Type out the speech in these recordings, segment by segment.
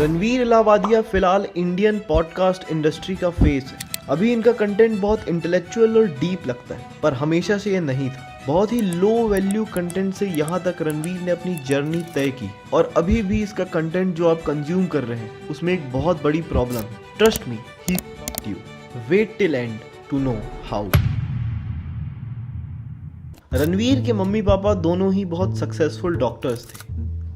रणवीर इलाहाबादिया फिलहाल Indian podcast industry का face है। अभी इनका कंटेंट बहुत इंटेलेक्चुअल और डीप लगता है, पर हमेशा से ये नहीं था। बहुत ही लो वैल्यू कंटेंट से यहाँ तक रणवीर ने अपनी जर्नी तय की, और अभी भी इसका कंटेंट जो आप कंज्यूम कर रहे हैं उसमें एक बहुत बड़ी प्रॉब्लम है। Trust me, he you. Wait till end to know how. Ranveer के मम्मी पापा दोनों ही बहुत सक्सेसफुल डॉक्टर्स थे,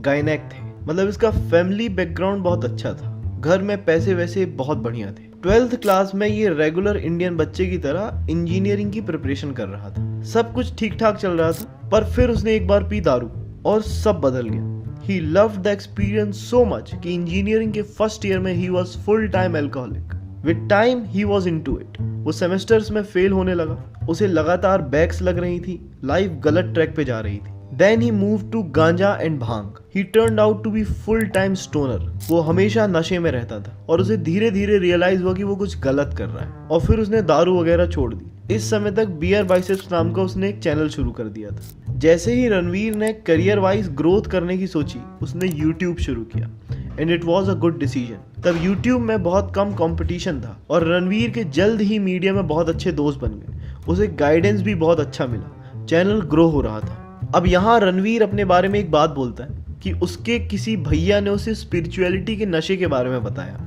गायनेक थे। मतलब इसका फैमिली बैकग्राउंड बहुत अच्छा था, घर में पैसे वैसे बहुत बढ़िया थे। 12th क्लास में ये रेगुलर इंडियन बच्चे की तरह इंजीनियरिंग की प्रिपरेशन कर रहा था। सब कुछ ठीक ठाक चल रहा था, पर फिर उसने एक बार पी दारू और सब बदल गया। He loved the experience so much कि इंजीनियरिंग के फर्स्ट ईयर में he was full time alcoholic. With time he was into it. वो सेमेस्टर्स में फेल होने लगा, उसे लगातार बैक्स लग रही थी, लाइफ गलत ट्रैक पे जा रही थी। Then he moved to गांजा and bhang. He turned out to be full time stoner. वो हमेशा नशे में रहता था और उसे धीरे धीरे रियलाइज हुआ कि वो कुछ गलत कर रहा है, और फिर उसने दारू वगैरह छोड़ दी। इस समय तक बियर बाइसेप्स नाम का उसने एक चैनल शुरू कर दिया था। जैसे ही रणवीर ने करियर वाइज ग्रोथ करने की सोची, उसने यूट्यूब शुरू किया, and it was a good decision. तब यूट्यूब में बहुत कम कंपटीशन था और रणवीर के जल्द ही मीडिया में बहुत अच्छे दोस्त बन गए। उसे गाइडेंस भी बहुत अच्छा मिला, चैनल ग्रो हो रहा था। अब यहाँ रणवीर अपने बारे में एक बात बोलता है कि उसके किसी भैया ने उसे स्पिरिचुअलिटी के नशे के बारे में बताया,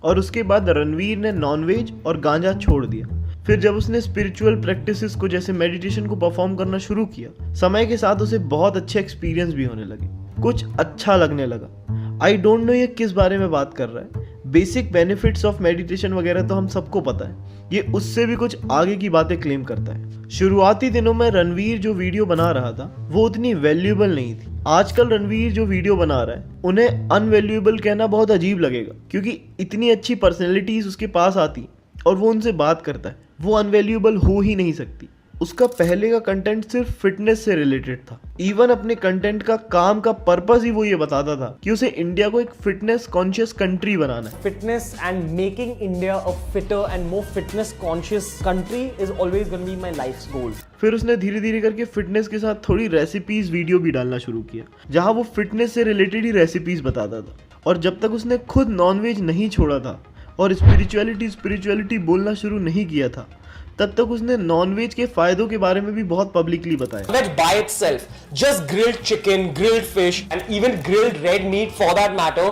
और उसके बाद रणवीर ने नॉनवेज और गांजा छोड़ दिया। फिर जब उसने स्पिरिचुअल प्रैक्टिसेस को जैसे मेडिटेशन को परफॉर्म करना शुरू किया, समय के साथ उसे बहुत अच्छे एक्सपीरियंस भी होने लगे, कुछ अच्छा लगने लगा। आई डोंट नो ये किस बारे में बात कर रहा है। बेसिक बेनिफिट्स ऑफ मेडिटेशन वगैरह तो हम सबको पता है, ये उससे भी कुछ आगे की बातें क्लेम करता है। शुरुआती दिनों में रणवीर जो वीडियो बना रहा था वो उतनी वैल्यूएबल नहीं थी। आजकल रणवीर जो वीडियो बना रहा है उन्हें अनवैल्यूएबल कहना बहुत अजीब लगेगा, क्योंकि इतनी अच्छी पर्सनैलिटीज उसके पास आती और वो उनसे बात करता है, वो अनवैल्यूएबल हो ही नहीं सकती। उसका पहले का कंटेंट सिर्फ फिटनेस से रिलेटेड था। इवन अपने कंटेंट का काम का पर्पस ही वो ये बताता था कि उसे इंडिया को एक फिटनेस कॉन्शियस कंट्री बनाना है। Fitness and making India a fitter and more fitness conscious country is always gonna be my life's goal. फिर उसने धीरे धीरे करके फिटनेस के साथ थोड़ी रेसिपीज वीडियो भी डालना शुरू किया, जहां वो फिटनेस से रिलेटेड ही रेसिपीज बताता था। और जब तक उसने खुद नॉनवेज नहीं छोड़ा था और स्पिरिचुअलिटी बोलना शुरू नहीं किया था, तब तक उसने नॉनवेज के फायदों के बारे में भी बहुत पब्लिकली बताया। Veg by itself, just grilled chicken, grilled fish, and even grilled red meat for that matter,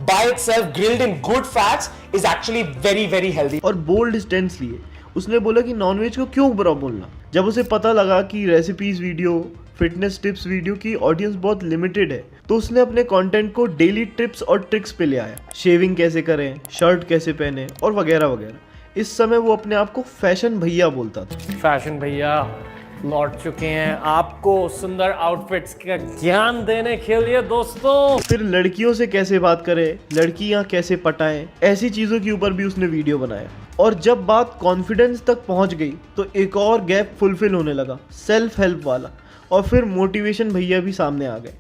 by itself grilled in good fats is actually very very healthy. और बोल्ड स्टैंड्स लिए उसने बोला कि नॉनवेज को क्यों बुरा बोलना। जब उसे पता लगा कि recipes video, fitness tips video की ऑडियंस बहुत लिमिटेड है, तो उसने अपने कंटेंट को डेली टिप्स और ट्रिक्स पे ले आया। शेविंग कैसे करें, शर्ट कैसे पहने और वगैरह वगैरह। इस समय वो अपने आप को फैशन भैया बोलता था। फैशन भैया लौट चुके हैं आपको सुंदर आउटफिट्स का ज्ञान देने के लिए दोस्तों। फिर लड़कियों से कैसे बात करें, लड़कियां कैसे पटाएं, ऐसी चीजों के ऊपर भी उसने वीडियो बनाया। और जब बात कॉन्फिडेंस तक पहुंच गई तो एक और गैप फुलफिल होने लगा, सेल्फ हेल्प वाला। और फिर मोटिवेशन भैया भी सामने आ गए।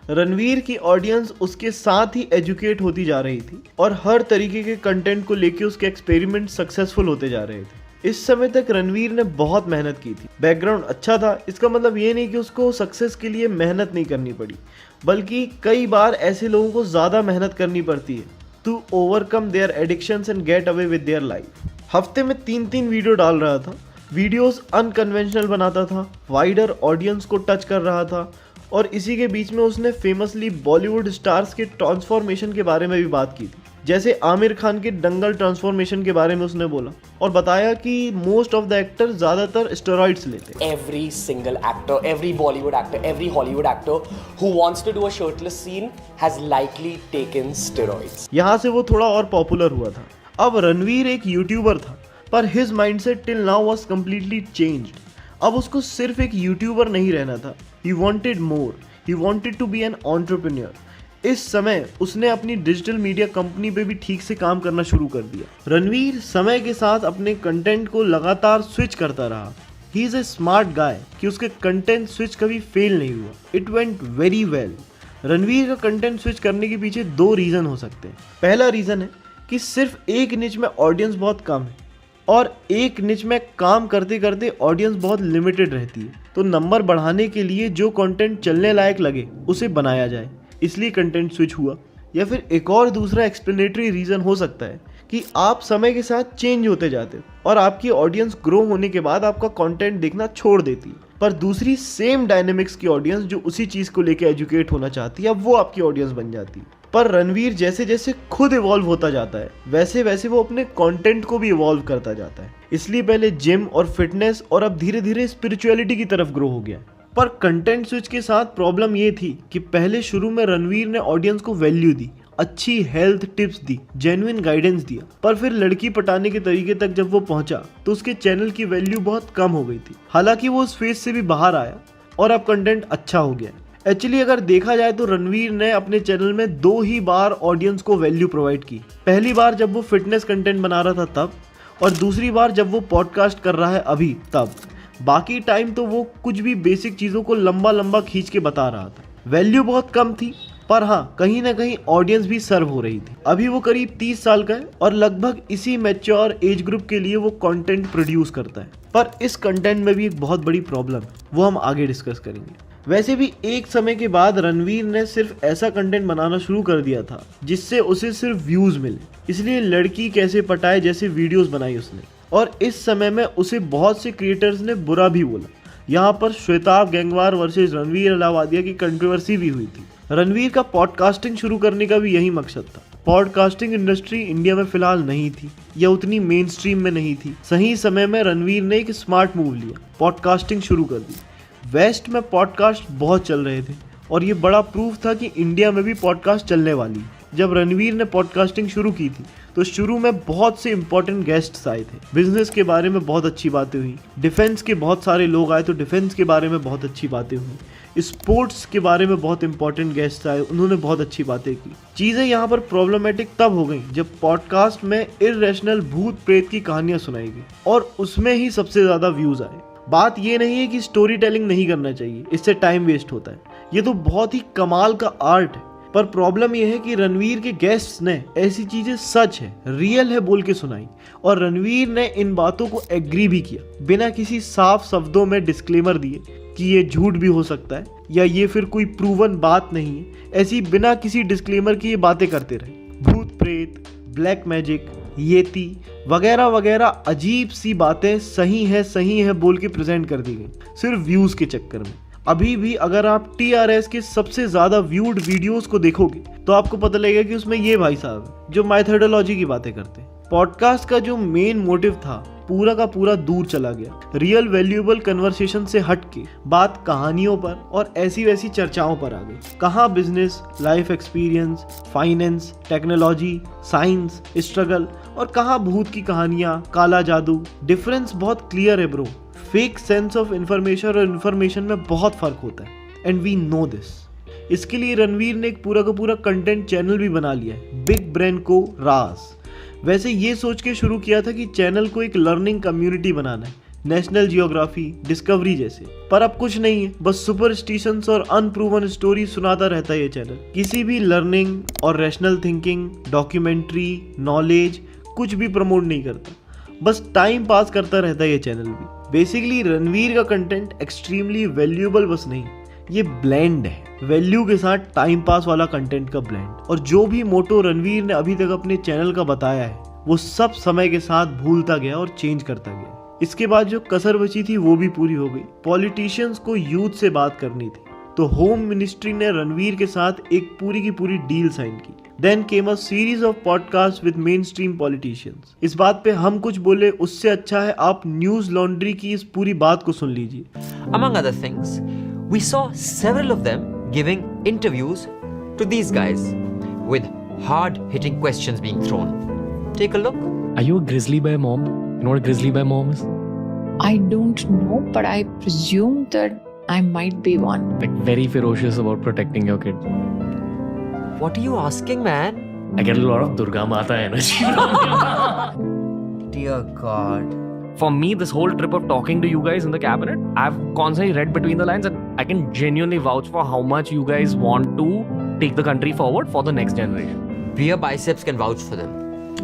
रणवीर की ऑडियंस उसके साथ ही एजुकेट होती जा रही थी और हर तरीके के कंटेंट को लेके उसके एक्सपेरिमेंट सक्सेसफुल होते जा रहे थे। इस समय तक रणवीर ने बहुत मेहनत की थी। बैकग्राउंड अच्छा था, इसका मतलब ये नहीं कि उसको सक्सेस के लिए मेहनत नहीं करनी पड़ी, बल्कि कई बार ऐसे लोगों को ज़्यादा मेहनत करनी पड़ती है to overcome their addictions and get away with their life. हफ्ते में 3-3 वीडियो डाल रहा था, वीडियोस अनकन्वेंशनल बनाता था, वाइडर ऑडियंस को टच कर रहा था। और इसी के बीच में उसने फेमसली बॉलीवुड स्टार्स के ट्रांसफॉर्मेशन के बारे में भी बात की थी। जैसे आमिर खान के दंगल ट्रांसफॉर्मेशन के बारे में उसने बोला और बताया कि मोस्ट ऑफ द एक्टर ज्यादातर स्टेरॉइड्स लेते। Every single actor, every Bollywood actor, every Hollywood actor who wants to do a shirtless scene has likely taken steroids. यहाँ से वो थोड़ा और पॉपुलर हुआ था। अब रणवीर एक यूट्यूबर था, पर his mindset till now was completely changed. अब उसको सिर्फ एक यूट्यूबर नहीं रहना था, he wanted more, he wanted to be an entrepreneur. इस समय उसने अपनी डिजिटल मीडिया कंपनी पे भी ठीक से काम करना शुरू कर दिया। रणवीर समय के साथ अपने कंटेंट को लगातार स्विच करता रहा। He is a smart guy कि उसके कंटेंट स्विच कभी फेल नहीं हुआ, it went very well. Ranveer का कंटेंट स्विच करने के पीछे 2 रीज़न हो सकते हैं। पहला रीज़न है कि सिर्फ एक निच में ऑडियंस बहुत कम है, और एक निच में काम करते करते ऑडियंस बहुत लिमिटेड रहती है, तो नंबर बढ़ाने के लिए जो कंटेंट चलने लायक लगे उसे बनाया जाए, इसलिए कंटेंट स्विच हुआ। या फिर एक और दूसरा एक्सप्लेनेटरी रीज़न हो सकता है कि आप समय के साथ चेंज होते जाते हो और आपकी ऑडियंस ग्रो होने के बाद आपका कंटेंट देखना छोड़ देती है, पर दूसरी सेम डायनेमिक्स की ऑडियंस जो उसी चीज़ को लेकर एजुकेट होना चाहती है, अब वो आपकी ऑडियंस बन जाती है। पर रणवीर जैसे जैसे खुद इवॉल्व होता जाता है वैसे वैसे वो अपने कंटेंट को भी इवॉल्व करता जाता है। इसलिए पहले जिम और फिटनेस और अब धीरे धीरे स्पिरिचुअलिटी की तरफ ग्रो हो गया। पर कंटेंट स्विच के साथ प्रॉब्लम ये थी कि पहले शुरू में रणवीर ने ऑडियंस को वैल्यू दी, अच्छी हेल्थ टिप्स दी, जेन्युइन गाइडेंस दिया, पर फिर लड़की पटाने के तरीके तक जब वो पहुंचा तो उसके चैनल की वैल्यू बहुत कम हो गई थी। हालांकि वो उस फेज से भी बाहर आया और अब कंटेंट अच्छा हो गया। एक्चुअली अगर देखा जाए तो रणवीर ने अपने चैनल में 2 ही बार ऑडियंस को वैल्यू प्रोवाइड की। पहली बार जब वो फिटनेस कंटेंट बना रहा था तब, और दूसरी बार जब वो पॉडकास्ट कर रहा है अभी तब। बाकी टाइम तो वो कुछ भी बेसिक चीज़ों को लंबा लंबा खींच के बता रहा था। वैल्यू बहुत कम थी, पर हाँ कहीं ना कहीं ऑडियंस भी सर्व हो रही थी। अभी वो करीब 30 साल का है और लगभग इसी मैच्योर एज ग्रुप के लिए वो कंटेंट प्रोड्यूस करता है। पर इस कंटेंट में भी एक बहुत बड़ी प्रॉब्लम है, वो हम आगे डिस्कस करेंगे। वैसे भी एक समय के बाद रणवीर ने सिर्फ ऐसा कंटेंट बनाना शुरू कर दिया था जिससे उसे सिर्फ व्यूज मिले, इसलिए लड़की कैसे पटाए जैसे वीडियोस बनाई उसने। और इस समय में उसे बहुत से क्रिएटर्स ने बुरा भी बोला। यहाँ पर श्वेताब गैंगवार वर्सेस रणवीर अलाहाबादिया की कंट्रोवर्सी भी हुई थी। रणवीर का पॉडकास्टिंग शुरू करने का भी यही मकसद था। पॉडकास्टिंग इंडस्ट्री इंडिया में फिलहाल नहीं थी या उतनी मेन स्ट्रीम में नहीं थी। सही समय में रणवीर ने एक स्मार्ट मूव लिया, पॉडकास्टिंग शुरू कर दी। वेस्ट में पॉडकास्ट बहुत चल रहे थे और ये बड़ा प्रूफ था कि इंडिया में भी पॉडकास्ट चलने वाली। जब रणवीर ने पॉडकास्टिंग शुरू की थी तो शुरू में बहुत से इंपॉर्टेंट गेस्ट्स आए थे। बिजनेस के बारे में बहुत अच्छी बातें हुई, डिफेंस के बहुत सारे लोग आए तो डिफेंस के बारे में बहुत अच्छी बातें हुई, स्पोर्ट्स के बारे में बहुत इंपॉर्टेंट गेस्ट आए, उन्होंने बहुत अच्छी बातें की। चीज़ें यहाँ पर प्रॉब्लमेटिक तब हो गई जब पॉडकास्ट में इर्रेशनल भूत प्रेत की कहानियाँ सुनाई गई और उसमें ही सबसे ज़्यादा व्यूज़ आए। बात ये नहीं है कि स्टोरी टेलिंग नहीं करना चाहिए, इससे टाइम वेस्ट होता है, ये तो बहुत ही कमाल का आर्ट है। पर प्रॉब्लम यह है कि रणवीर के गेस्ट्स ने ऐसी चीजें सच है, रियल है बोल के सुनाई और रणवीर ने इन बातों को एग्री भी किया बिना किसी साफ शब्दों में डिस्क्लेमर दिए कि ये झूठ भी हो सकता है या ये फिर कोई प्रूवन बात नहीं है। ऐसी बिना किसी डिस्क्लेमर की ये बातें करते रहे। भूत प्रेत, ब्लैक मैजिक, येती वगैरह वगैरह अजीब सी बातें सही है बोल के प्रेजेंट कर दी गई सिर्फ व्यूज के चक्कर में। अभी भी अगर आप TRS के सबसे ज्यादा व्यूड वीडियोस को देखोगे तो आपको पता लगेगा कि उसमें ये भाई साहब है जो मेथोडोलॉजी की बातें करते हैं। पॉडकास्ट का जो मेन मोटिव था पूरा का पूरा दूर चला गया। रियल वैल्यूएबल कन्वर्सेशन से हट के बात कहानियों पर और ऐसी वैसी चर्चाओं पर आ गई। कहाँ business, life experience, finance, technology, science, struggle और कहाँ भूत की कहानियाँ, काला जादू। डिफरेंस बहुत क्लियर है bro. Fake sense of information और इंफॉर्मेशन में बहुत फर्क होता है एंड वी नो दिस। इसके लिए रणवीर ने एक पूरा का पूरा कंटेंट चैनल भी बना लिया है, बिग ब्रेन को राज। वैसे ये सोच के शुरू किया था कि चैनल को एक लर्निंग कम्युनिटी बनाना है, नेशनल जियोग्राफी, डिस्कवरी जैसे, पर अब कुछ नहीं है, बस सुपरस्टिशंस और अनप्रूवन स्टोरी सुनाता रहता है ये चैनल। किसी भी लर्निंग और रैशनल थिंकिंग, डॉक्यूमेंट्री, नॉलेज कुछ भी प्रमोट नहीं करता, बस टाइम पास करता रहता है ये चैनल भी। बेसिकली रणवीर का कंटेंट एक्सट्रीमली वैल्यूएबल बस नहीं, ये ब्लेंड है, वैल्यू के साथ टाइम पास वाला कंटेंट का ब्लेंड। और जो भी मोटो रणवीर ने अभी तक अपने चैनल का बताया है वो सब समय के साथ भूलता गया और चेंज करता गया। इसके बाद जो कसर बची थी वो भी पूरी हो गई। पॉलिटिशियंस को यूथ से बात करनी थी तो होम मिनिस्ट्री ने रणवीर के साथ एक पूरी की पूरी डील साइन की। Then came a series of podcasts with mainstream politicians. इस बात पे हम कुछ बोले उससे अच्छा है आप न्यूज लॉन्ड्री की इस पूरी बात को सुन लीजिए। Among other things, we saw several of them giving interviews to these guys with hard-hitting questions being thrown. Take a look. Are you a grizzly bear mom? You know what a grizzly bear mom is? I don't know, but I presume that I might be one. Like very ferocious about protecting your kid. What are you asking, man? I get a lot of Durga Mata energy. Dear God. For me, this whole trip of talking to you guys in the cabinet, I've constantly read between the lines and I can genuinely vouch for how much you guys want to take the country forward for the next generation. Beer biceps can vouch for them.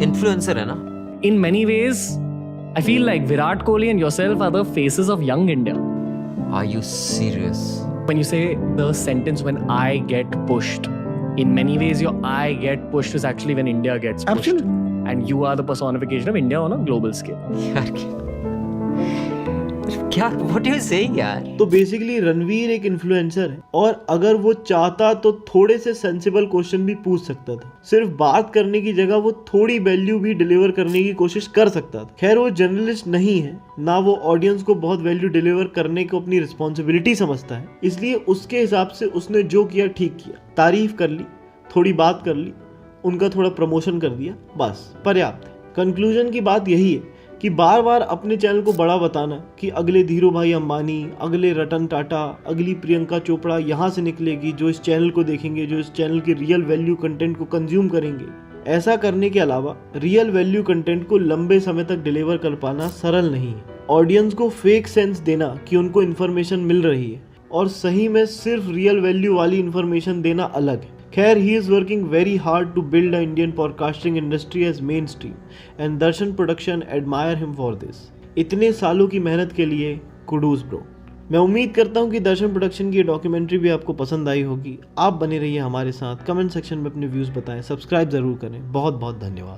Influencer, hai na? In many ways, I feel like Virat Kohli and yourself are the faces of young India. Are you serious? When you say the sentence, when I get pushed, in many ways, your I get pushed is actually when India gets pushed. Absolutely. And you are the personification of India on a global scale. यार क्या what are you saying यार? तो basically Ranveer एक influencer है और अगर वो चाहता तो थोड़े से सेंसिबल क्वेश्चन भी पूछ सकता था। सिर्फ बात करने की जगह वो थोड़ी वैल्यू भी डिलीवर करने की कोशिश कर सकता था। खैर वो जर्नलिस्ट नहीं है, ना वो ऑडियंस को बहुत वैल्यू डिलीवर करने को अपनी रिस्पॉन्सिबिलिटी समझता है, इसलिए उसके हिसाब से उसने जो किया ठीक किया। तारीफ कर ली, थोड़ी बात कर ली, उनका थोड़ा प्रमोशन कर दिया, बस पर्याप्त है। कंक्लूजन की बात यही है कि बार बार अपने चैनल को बड़ा बताना कि अगले धीरू भाई अंबानी, अगले रतन टाटा, अगली प्रियंका चोपड़ा यहाँ से निकलेगी जो इस चैनल को देखेंगे, जो इस चैनल के रियल वैल्यू कंटेंट को कंज्यूम करेंगे। ऐसा करने के अलावा रियल वैल्यू कंटेंट को लंबे समय तक डिलीवर कर पाना सरल नहीं है। ऑडियंस को फेक सेंस देना कि उनको इन्फॉर्मेशन मिल रही है और सही में सिर्फ रियल वैल्यू वाली इन्फॉर्मेशन देना अलग है। खैर, he is working very hard to build the Indian podcasting industry as mainstream and Darshan Production admire him for this. इतने सालों की मेहनत के लिए कुडूस ब्रो। मैं उम्मीद करता हूँ कि दर्शन प्रोडक्शन की ये डॉक्यूमेंट्री भी आपको पसंद आई होगी। आप बने रहिए हमारे साथ, कमेंट सेक्शन में अपने व्यूज़ बताएं, सब्सक्राइब ज़रूर करें। बहुत बहुत धन्यवाद।